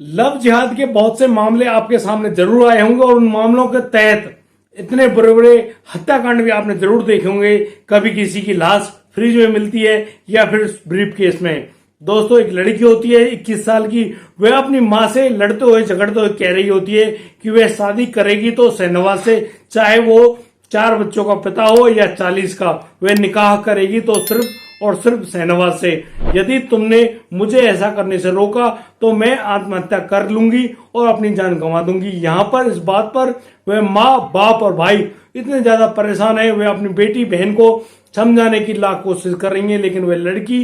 Love जिहाद के बहुत से मामले आपके सामने जरूर आए होंगे और उन मामलों के तहत इतने बड़े बड़े हत्याकांड भी आपने जरूर देखे होंगे। कभी किसी की लाश फ्रिज में मिलती है या फिर ब्रीफ केस में। दोस्तों, एक लड़की होती है 21 साल की, वह अपनी माँ से लड़ते हुए झगड़ते हुए कह रही होती है कि वह शादी करेगी तो शहनवाज से, चाहे वो 4 बच्चों का पिता हो या 40 का, वह निकाह करेगी तो सिर्फ और सिर्फ शहनवाज से। यदि तुमने मुझे ऐसा करने से रोका तो मैं आत्महत्या कर लूंगी और अपनी जान गंवा दूंगी। यहाँ पर इस बात पर वह माँ, बाप और भाई इतने ज्यादा परेशान है, वे अपनी बेटी बहन को समझाने की लाख कोशिश कर रही है, लेकिन वह लड़की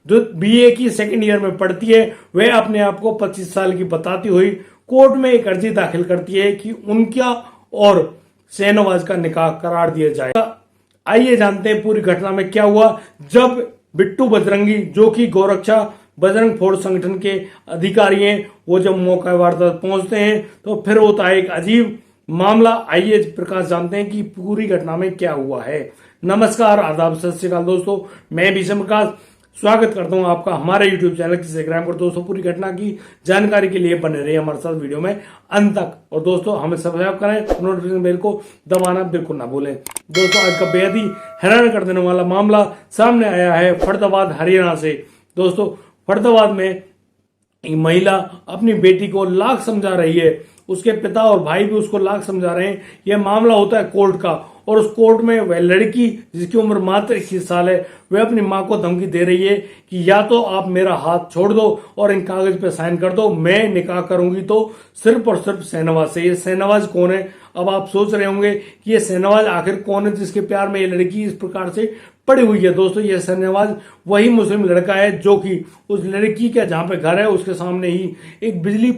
जो बीए की सेकेंड ईयर में पढ़ती है, वह अपने आप को 25 साल की बताती हुई कोर्ट में एक अर्जी दाखिल करती है कि उनका और शहनवाज का निकाह करार दिया जाए। आइए जानते हैं पूरी घटना में क्या हुआ। जब बिट्टू बजरंगी, जो कि गौरक्षा बजरंग फोर्स संगठन के अधिकारी हैं, वो जब मौका वारदात पहुंचते हैं तो फिर होता है एक अजीब मामला। आइए प्रकाश जानते हैं कि पूरी घटना में क्या हुआ है। नमस्कार, आदाब, सत श्री अकाल दोस्तों, मैं भीषम प्रकाश स्वागत करता हूं आपका हमारे YouTube चैनल की सब्सक्राइब कर। दोस्तों, पूरी घटना की जानकारी के लिए बने रहिए हमारे साथ वीडियो में अंत तक। और दोस्तों, हमें सब्सक्राइब करें, नोटिफिकेशन बेल को दबाना बिल्कुल ना भूलें। दोस्तों, आज का बेहद ही हैरान कर देने वाला मामला सामने आया है फरीदाबाद हरियाणा से। दोस्तों, फरीदाबाद में एक महिला अपनी बेटी को लाख समझा रही है, उसके पिता और भाई भी उसको लाख समझा रहे हैं। यह मामला होता है कोर्ट का, और उस कोर्ट में वह लड़की जिसकी उम्र मात्र 21 साल है, वह अपनी मां को धमकी दे रही है कि या तो आप मेरा हाथ छोड़ दो और इन कागज पे साइन कर दो, मैं निकाह करूंगी तो सिर्फ और सिर्फ शहनवाज से। ये शहनवाज कौन है? अब आप सोच रहे होंगे कि ये शहनवाज आखिर कौन है जिसके प्यार में ये लड़की इस प्रकार से पड़ी हुई है। दोस्तों, ये शहनवाज वही मुस्लिम लड़का है जो कि उस लड़की का जहां पे घर है उसके सामने ही एक बिजली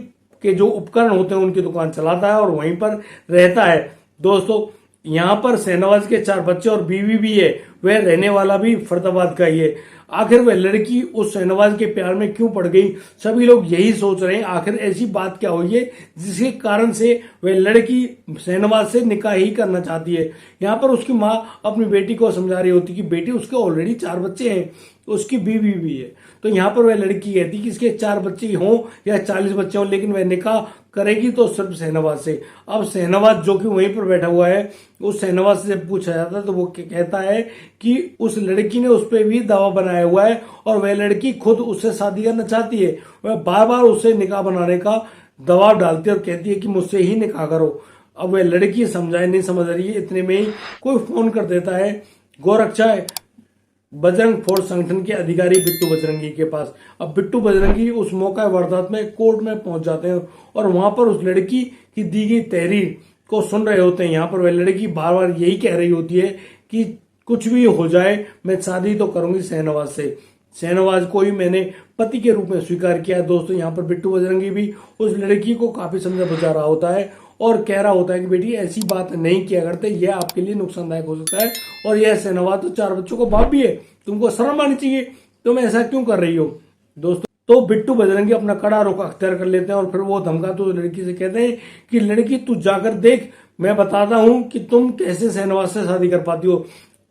के जो उपकरण होते हैं उनकी दुकान चलाता है और वहीं पर रहता है। दोस्तों, यहाँ पर शहनवाज के 4 बच्चे और बीवी भी है, वह रहने वाला भी फरीदाबाद का ही है। आखिर वह लड़की उस शहनवाज के प्यार में क्यों पड़ गई, सभी लोग यही सोच रहे हैं। आखिर ऐसी बात क्या हुई है जिसके कारण से वह लड़की शहनवाज से निकाह ही करना चाहती है। यहाँ पर उसकी माँ अपनी बेटी को समझा रही होती कि बेटी, उसके ऑलरेडी 4 बच्चे हैं, उसकी बीवी भी है। तो यहाँ पर वह लड़की कहती कि इसके 4 बच्चे हों या 40 बच्चे हों, लेकिन वह निकाह करेगी तो सिर्फ शहनवाज से। अब शहनवाज जो कि वहीं पर बैठा हुआ है, उस शहनवाज से पूछा जाता है तो वो कहता है कि उस लड़की ने उस पर भी दबाव बनाया हुआ है और वह लड़की खुद उससे शादी करना चाहती है। वह बार बार उससे निकाह बनाने का दबाव डालती है और कहती है कि मुझसे ही निकाह करो। अब वह लड़की समझाए नहीं समझ रही है, इतने में ही कोई फोन कर देता है गौरक्षा बजरंग फोर्स संगठन के अधिकारी बिट्टू बजरंगी के पास। अब बिट्टू बजरंगी उस मौका वारदात में कोर्ट में पहुंच जाते हैं और वहां पर उस लड़की की दी गई तहरीर को सुन रहे होते हैं। यहाँ पर वह लड़की बार बार यही कह रही होती है कि कुछ भी हो जाए मैं शादी तो करूंगी शहनवाज से। शहनवाज को ही मैंने पति के रूप में स्वीकार किया है। दोस्तों, यहाँ पर बिट्टू बजरंगी भी उस लड़की को काफी समझा बुझा रहा होता है और कह रहा होता है कि बेटी ऐसी बात नहीं किया करते, यह आपके लिए नुकसानदायक हो सकता है। और यह शहनवाज तो 4 बच्चों को बाप भी है, तुमको शर्म आनी चाहिए, तुम ऐसा क्यों कर रही हो। दोस्तों, तो बिट्टू बजरंगी अपना कड़ा रुख अख्तियार कर लेते हैं और फिर वो धमकाते हुए लड़की से कहते हैं कि लड़की, तू जाकर देख, मैं बताता हूं कि तुम कैसे शहनवाज से शादी कर पाती हो।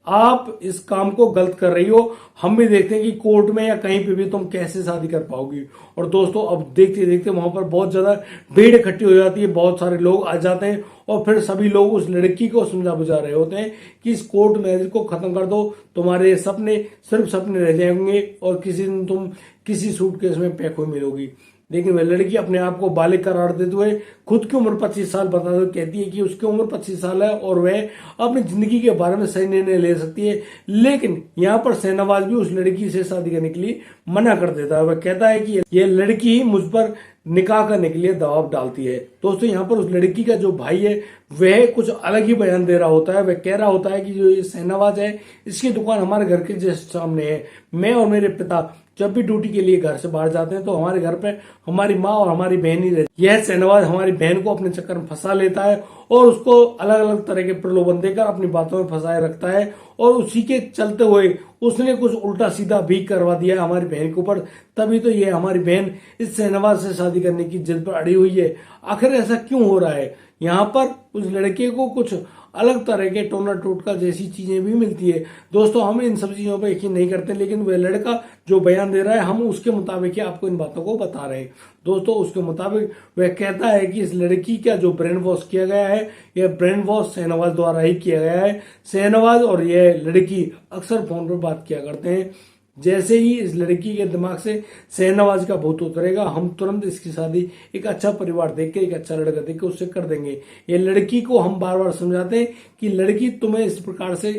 आप इस काम को गलत कर रही हो, हम भी देखते हैं कि कोर्ट में या कहीं पे भी तुम कैसे शादी कर पाओगी। और दोस्तों, अब देखते देखते वहां पर बहुत ज्यादा भीड़ इकट्ठी हो जाती है, बहुत सारे लोग आ जाते हैं और फिर सभी लोग उस लड़की को समझा बुझा रहे होते हैं कि इस कोर्ट मैरिज को खत्म कर दो, तुम्हारे सपने सिर्फ सपने रह जाएंगे और किसी दिन तुम किसी सूटकेस में पैक हुई मिलोगी। लेकिन वह लड़की अपने आप को बालिग करार देते हुए खुद की उम्र 25 साल बताते हुए कहती है कि उसकी उम्र 25 साल है और वह अपनी जिंदगी के बारे में सही निर्णय ले सकती है। लेकिन यहाँ पर शहनवाज भी उस लड़की से शादी करने के लिए मना कर देता है। वह कहता है कि यह लड़की मुझ पर निकाह करने के लिए दबाव डालती है। दोस्तों, यहाँ पर उस लड़की का जो भाई है वह कुछ अलग ही बयान दे रहा होता है। वह कह रहा होता है कि जो ये शहनवाज है, इसकी दुकान हमारे घर के जस्ट सामने है। मैं और मेरे पिता जब भी ड्यूटी के लिए घर से बाहर जाते हैं तो हमारे घर पे हमारी माँ और हमारी बहन ही रहती है। यह शहनवाज हमारी बहन को अपने चक्कर में फंसा लेता है और उसको अलग अलग तरह के प्रलोभन देकर अपनी बातों में फंसाए रखता है और उसी के चलते हुए उसने कुछ उल्टा सीधा भी करवा दिया है हमारी बहन के ऊपर। तभी तो ये हमारी बहन इस शहनवाज से शादी करने की जिद पर अड़ी हुई है। आखिर ऐसा क्यों हो रहा है? यहाँ पर उस लड़के को कुछ अलग तरह के टोना टोटका जैसी चीजें भी मिलती है। दोस्तों हम इन सब चीजों पर यकीन नहीं करते, लेकिन वह लड़का जो बयान दे रहा है हम उसके मुताबिक ही आपको इन बातों को बता रहे हैं। दोस्तों उसके मुताबिक वह कहता है कि इस लड़की का जो ब्रेन वॉश किया गया है, यह ब्रेन वॉश शहनवाज द्वारा ही किया गया है। शहनवाज और यह लड़की अक्सर फोन पर बात किया करते हैं। जैसे ही इस लड़की के दिमाग से शहनवाज का भूत उतरेगा, हम तुरंत इसकी शादी एक अच्छा परिवार देख के, एक अच्छा लड़का देख के उससे कर देंगे। ये लड़की को हम बार बार समझाते हैं कि लड़की तुम्हें इस प्रकार से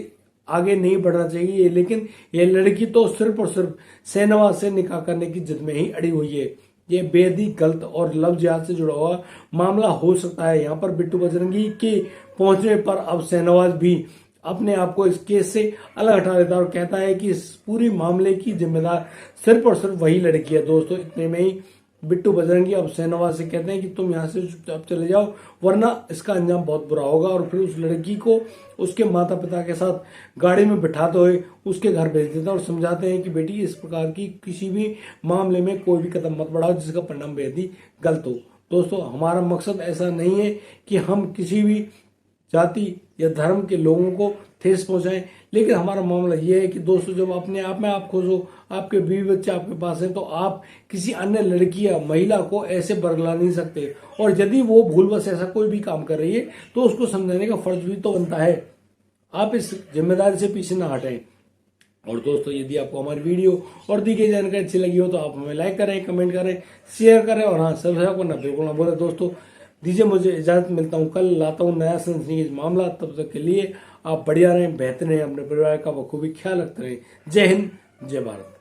आगे नहीं बढ़ना चाहिए, लेकिन ये लड़की तो सिर्फ और सिर्फ शहनवाज से निकाह करने की जिद में ही अड़ी हुई है। ये बेहद ही गलत और लव जिहाद से जुड़ा हुआ मामला हो सकता है। यहाँ पर बिट्टू बजरंगी के पहुंचने पर अब शहनवाज भी अपने आप को इस केस से अलग हटा लेता है और कहता है कि इस पूरी मामले की जिम्मेदार सिर्फ और सिर्फ वही लड़की है। दोस्तों इतने में ही बिट्टू बजरंगी अब शहनवाज से कहते हैं कि तुम यहाँ से चुपचाप चले जाओ, वरना इसका अंजाम बहुत बुरा होगा। और फिर उस लड़की को उसके माता पिता के साथ गाड़ी में बिठाते हुए उसके घर भेज देता है और समझाते हैं कि बेटी इस प्रकार की किसी भी मामले में कोई भी कदम मत बढ़ाओ जिसका परिणाम बेहद ही गलत हो। दोस्तों हमारा मकसद ऐसा नहीं है कि हम किसी भी जाति या धर्म के लोगों को ठेस पहुंचाएं, लेकिन हमारा मामला यह है कि दोस्तों जब अपने आप में आप खुश हो, आपके बीवी बच्चे आपके पास हैं, तो आप किसी अन्य लड़की या महिला को ऐसे बरगला नहीं सकते। और यदि वो भूलवश ऐसा कोई भी काम कर रही है तो उसको समझाने का फर्ज भी तो बनता है। आप इस जिम्मेदारी से पीछे ना हटें। और दोस्तों यदि आपको हमारी वीडियो और दी गई जानकारी अच्छी लगी हो तो आप हमें लाइक करें, कमेंट करें, शेयर करें और हाँ सब्सक्राइब करना बिल्कुल ना भूलें। दोस्तों दीजिए मुझे इजाजत, मिलता हूँ कल, लाता हूँ नया सनसनीखेज मामला। तब तक के लिए आप बढ़िया रहें, बेहतर रहें, अपने परिवार का बखूबी ख्याल रखते रहें। जय हिंद, जय भारत।